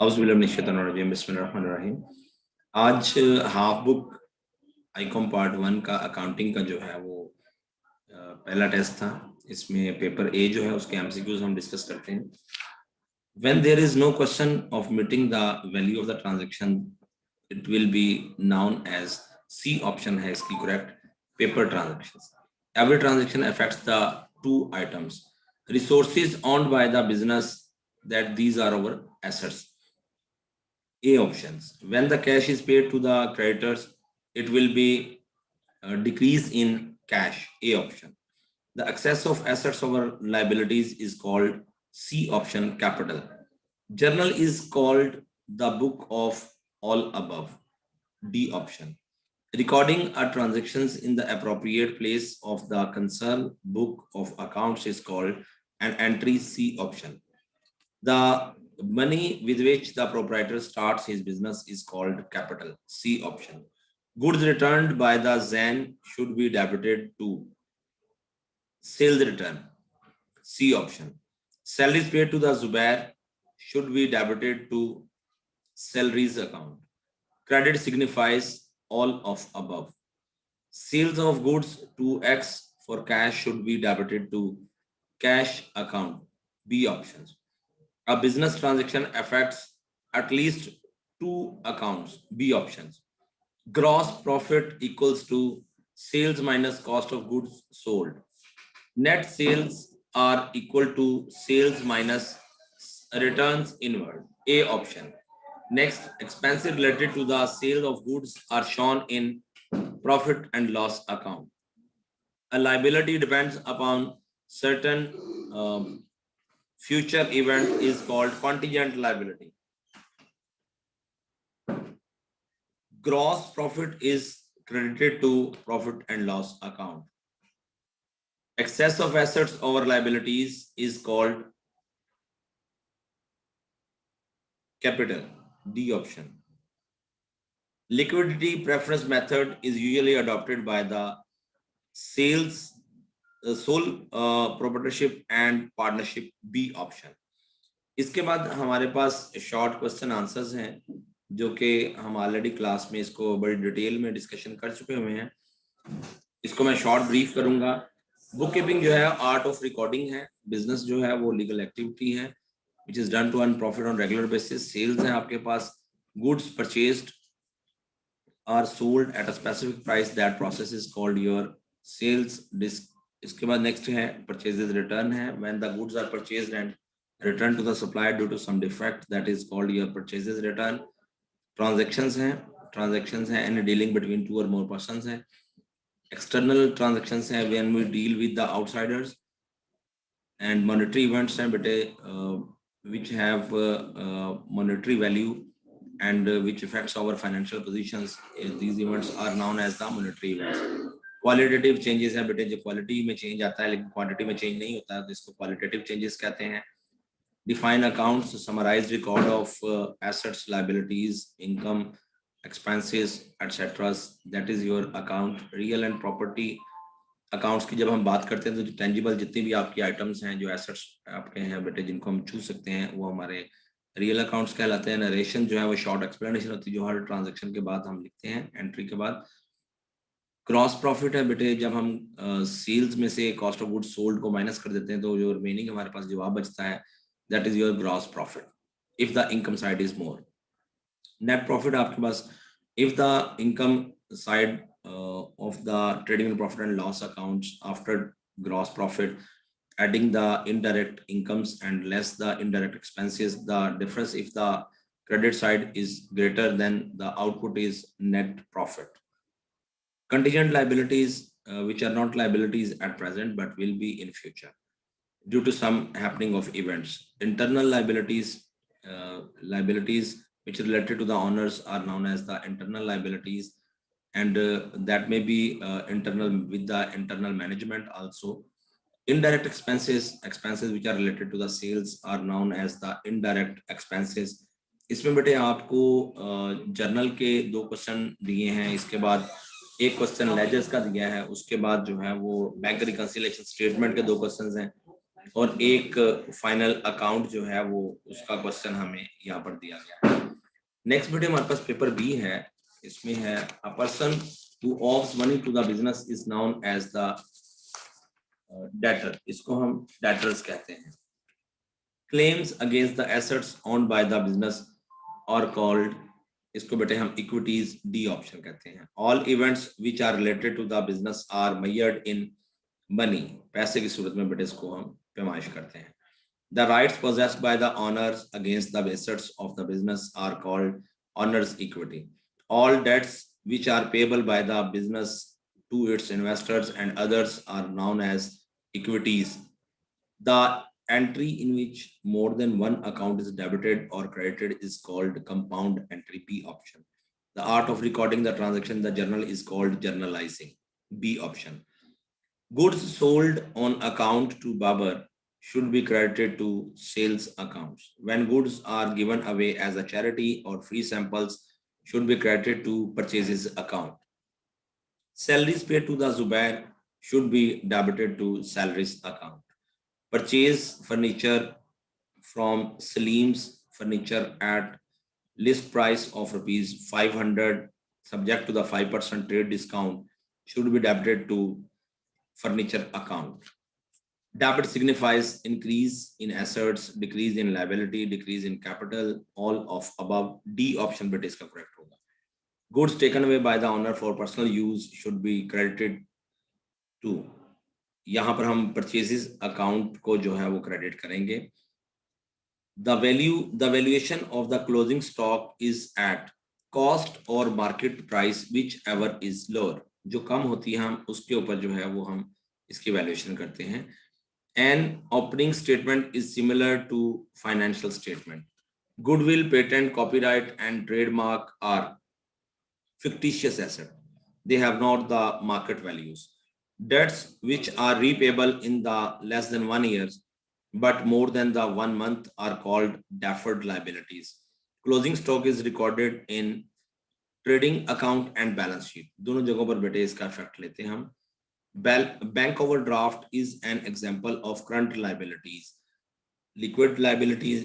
बिस्मिल्लाहिर्रहमानिर्रहीम। आज half book Icom part 1 का अकाउंटिंग का जो है वो पहला टेस्ट था। इसमें पेपर ए जो है उसके एमसीक्यूज हम डिस्कस करते हैं। When there is no question of meeting the value of the transaction, it will be known as C option है इसकी correct paper transactions. Every transaction affects the two items. Resources owned by the business, that these are our assets. A options. When the cash is paid to the creditors, it will be decrease in cash. A option. The excess of assets over liabilities is called C option capital. Journal is called the book of all above. D option. Recording a transactions in the appropriate place of the concerned book of accounts is called an entry. C option. The money with which the proprietor starts his business is called capital. C option. Goods returned by the Zen should be debited to sales return. C option. Salaries paid to the Zubair should be debited to salaries account. Credit signifies all of above. Sales of goods to X for cash should be debited to cash account. B options. A business transaction affects at least two accounts. B options. Gross profit equals to sales minus cost of goods sold. Net sales are equal to sales minus returns inward. A option. Next, expenses related to the sale of goods are shown in profit and loss account. A liability depends upon certain future event is called contingent liability. Gross profit is credited to profit and loss account. Excess of assets over liabilities is called capital. D option. Liquidity preference method is usually adopted by the sales sole proprietorship and partnership. B option. इसके बाद हमारे पास short question answers हैं जो कि हम already class में इसको बड़ी डिटेल में डिस्कशन कर चुके हुए हैं। इसको मैं शॉर्ट ब्रीफ करूंगा। बुक कीपिंग जो है आर्ट ऑफ रिकॉर्डिंग है। बिजनेस जो है वो लीगल एक्टिविटी है which is done to earn profit on regular basis. Sales है आपके पास, goods purchased are sold at a specific price, that process is called your sales disk. इसके बाद नेक्स्ट है परचेजेस रिटर्न है, when the goods are purchased and returned to the supplier due to some defect, that is called your purchases return. Transactions हैं any dealing between two or more persons हैं. External transactions हैं when we deal with the outsiders. And monetary events हैं बेटे which have monetary value and which affects our financial positions. These events are known as the monetary events. Qualitative changes हैं बेटे, जो quality में change आता है लेकिन quantity में change नहीं होता है तो इसको qualitative changes कहते हैं. Define accounts, summarized record of assets, liabilities, income, expenses, etc. That is your account. Real and property accounts की जब हम बात करते हैं तो जो tangible जितनी भी आपकी items हैं, जो assets आपके हैं बेटे जिनको हम छू सकते हैं वो हमारे real accounts कहलाते हैं. Narration जो है वो short explanation होती है जो हर transaction के बाद हम लिखते हैं entry के बाद. क्रॉस प्रॉफिट है बेटे जब हम सेल्स में से कॉस्ट ऑफ गुड्स सोल्ड को माइनस कर देते हैं तो जो रिमेनिंग हमारे पास जवाब बचता है that is your gross profit if the income side is more. Net profit आपके पास if the income side of the trading and profit and loss accounts after gross profit adding the indirect incomes and less the indirect expenses, the difference if the credit side is greater than the output is net profit. Contingent liabilities which are not liabilities at present but will be in future due to some happening of events. Internal liabilities, liabilities which are related to the owners are known as the internal liabilities, and that may be internal with the internal management also. Indirect expenses, expenses which are related to the sales are known as the indirect expenses. इसमें बेटे आपको journal के 2 question दिए हैं, इसके बाद एक question ledgers का दिया है, उसके बाद जो है वो बैंक रिकंसिलिएशन स्टेटमेंट के 2 क्वेश्चंस हैं, और एक फाइनल अकाउंट जो है वो उसका क्वेश्चन हमें यहाँ पर दिया गया है। नेक्स्ट बेटे हमारे पास पेपर बी है, इसमें है a person who owes money to the business is known as the debtor, इसको हम डेटर्स कहते हैं। Claims against the assets owned by the business और कॉल्ड, इसको बेटे हम इक्विटीज, डी ऑप्शन कहते हैं। All events which are related to the business are measured in money, पैसे की सूरत में बेटे इसको हम पैमाइश करते हैं। The rights possessed by the owners against the assets of the business are called owner's equity. All debts which are payable by the business to its investors and others are known as equities. The entry in which more than one account is debited or credited is called compound entry, B option. The art of recording the transaction, the journal, is called journalizing, B option. Goods sold on account to Babar should be credited to sales accounts. When goods are given away as a charity or free samples should be credited to purchases account. Salaries paid to the Zubair should be debited to salaries account. Purchase furniture from Salim's Furniture at list price of rupees 500 subject to the 5% trade discount should be debited to furniture account. Debit signifies increase in assets, decrease in liability, decrease in capital, all of above. D option बेटे इसका correct होगा. Goods taken away by the owner for personal use should be credited to. यहाँ पर हम purchases account को जो है वो credit करेंगे. The valuation of the closing stock is at cost or market price, whichever is lower. जो कम होती है हम उसके ऊपर जो है वो हम इसकी वैल्यूएशन करते हैं. An opening statement is similar to financial statement. Goodwill, patent, copyright, and trademark are fictitious assets. They have not the market values. Debts which are repayable in the less than 1 year, but more than the 1 month are called deferred liabilities. Closing stock is recorded in trading account and balance sheet. दोनों जगहों पर बेटे इसका effect लेते हैं हम. Bank overdraft is an example of current liabilities. Liquid liabilities,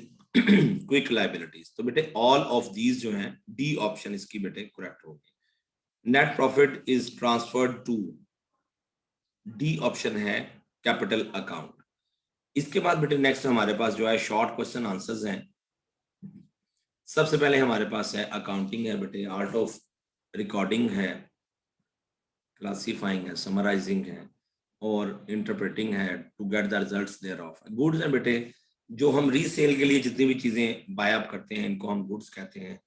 quick liabilities. तो बेटे all of these जो हैं D option इसकी बेटे correct होगी. Net profit is transferred to, D option है capital account. इसके बाद बेटे नेक्स्ट हमारे पास जो है शॉर्ट क्वेश्चन आंसर्स हैं. सबसे पहले हमारे पास है अकाउंटिंग है बेटे, आर्ट ऑफ रिकॉर्डिंग है, क्लासिफाइंग है, समराइजिंग है और इंटरप्रेटिंग है to get the results thereof. Goods है बेटे जो हम रीसेल के लिए जितनी भी चीजें बाय अप करते हैं इनको हम गुड्स कहते हैं.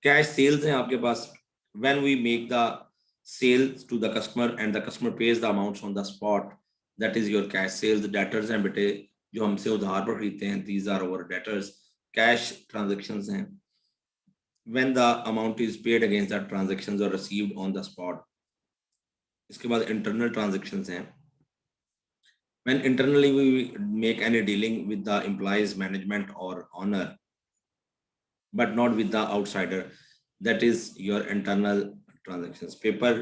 कैश सेल्स है आपके पास, when we make the sales to the customer and the customer pays the amounts on the spot, that is your cash sales. Debtors हैं बेटे जो हमसे उधार पर खरीदते हैं, these are our debtors. Cash transactions हैं when the amount is paid against the transactions or received on the spot. इसके बाद internal transactions हैं. When internally we make any dealing with the employees, management or owner, but not with the outsider, that is your internal transactions. Paper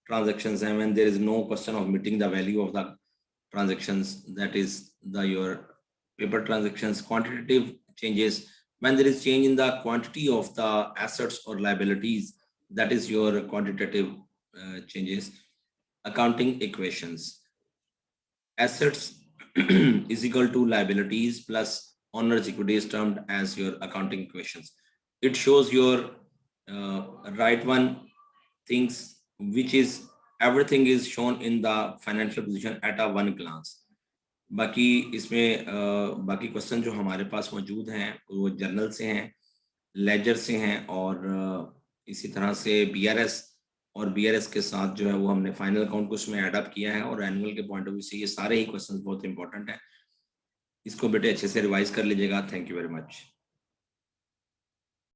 transactions हैं when there is no question of meeting the value of the transactions, that is the your paper transactions. Quantitative changes, when there is change in the quantity of the assets or liabilities, that is your quantitative changes. Accounting equations, assets is equal to liabilities plus owner's equity is termed as your accounting equations. It shows your right one things which is everything is shown in the financial position at a one glance. बाकी इसमें बाकी question जो हमारे पास मौजूद हैं वो journal से हैं, लेजर से हैं और इसी तरह से बीआरएस और बीआरएस के साथ जो है वो हमने फाइनल अकाउंट को उसमें ऐड अप किया है. और एनुअल के पॉइंट ऑफ व्यू से ये सारे ही क्वेश्चंस बहुत इंपॉर्टेंट हैं. इसको बेटे अच्छे से रिवाइज कर लीजिएगा. Thank you very much.